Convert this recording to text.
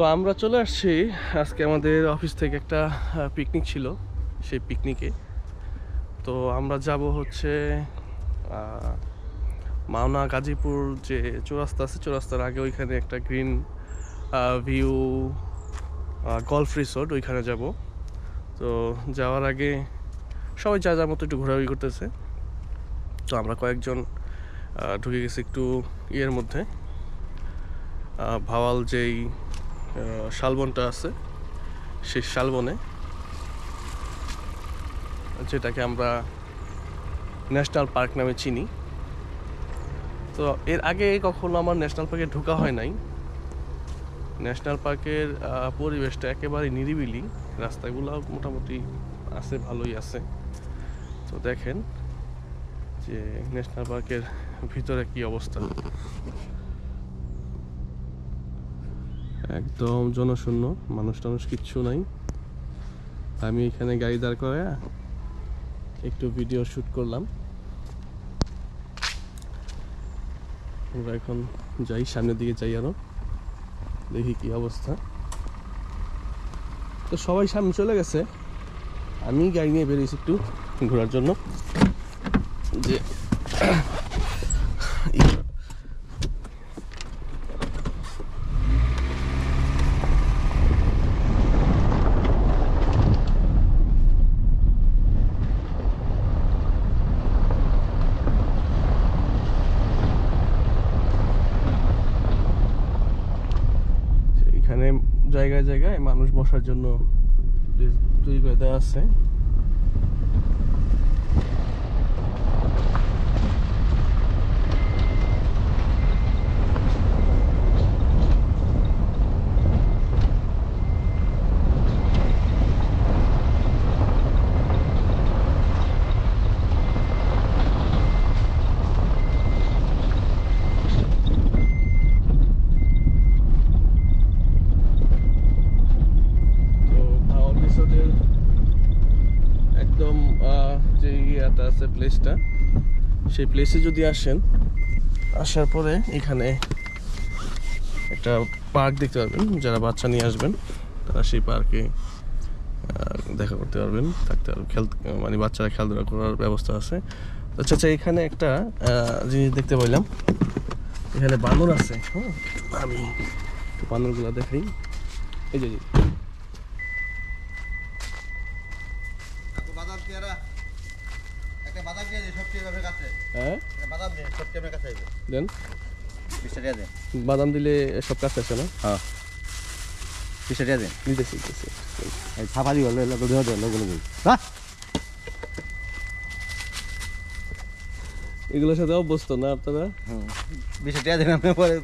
তো আমরা চলে আসছি আজকে আমাদের অফিস থেকে একটা পিকনিক ছিল, সেই পিকনিকে। তো আমরা যাব হচ্ছে মাওনা গাজীপুর যে চৌরাস্তা আছে, চৌরাস্তার আগে ওইখানে একটা গ্রিন ভিউ গলফ রিসোর্ট, ওইখানে যাব। তো যাওয়ার আগে সবাই যা যার মতো একটু ঘোরাঘুরি করতেছে। তো আমরা কয়েকজন ঢুকে গেছি একটু ইয়ের মধ্যে, ভাওয়াল যেই শালবনটা আছে সেই শালবনে, যেটাকে আমরা ন্যাশনাল পার্ক নামে চিনি। তো এর আগে কখনো আমার ন্যাশনাল পার্কে ঢোকা হয় নাই। ন্যাশনাল পার্কের পরিবেশটা একেবারে নিরিবিলি, রাস্তাগুলো মোটামুটি আছে, ভালোই আছে। তো দেখেন যে ন্যাশনাল পার্কের ভিতরে কি অবস্থা, একদম জনশূন্য, মানুষ টানুষ কিচ্ছু নাই। আমি এখানে গাড়ি দাঁড় করে একটু ভিডিও শ্যুট করলাম। আমরা এখন যাই, সামনের দিকে যাই, আরো দেখি কি অবস্থা। তো সবাই সামনে চলে গেছে, আমি গাড়ি নিয়ে বেরিয়েছি একটু ঘোরার জন্য। যে এখানে জায়গায় জায়গায় মানুষ বসার জন্য তৈরি করে দেওয়া আছে। একদম যে ইয়েটা আছে, প্লেসটা, সেই প্লেসে যদি আসেন, আসার পরে এখানে একটা পার্ক দেখতে পারবেন। যারা বাচ্চা নিয়ে আসবেন তারা সেই পার্কে দেখা করতে পারবেন, থাকতে পারবেন, মানে বাচ্চারা খেলাধুলা করার ব্যবস্থা আছে। আচ্ছা আচ্ছা, এখানে একটা জিনিস দেখতে পাইলাম, এখানে বানর আছে। হ্যাঁ, আমি একটু বানরগুলো দেখাই। এই যে দেন, বাদাম দিলে সব কাছে আসে না? হ্যাঁ, নিতেছি। ছাপারি হলো এগুলোর সাথে অভ্যস্ত না আপনারা? বিষয়টা দেন, আমি পরে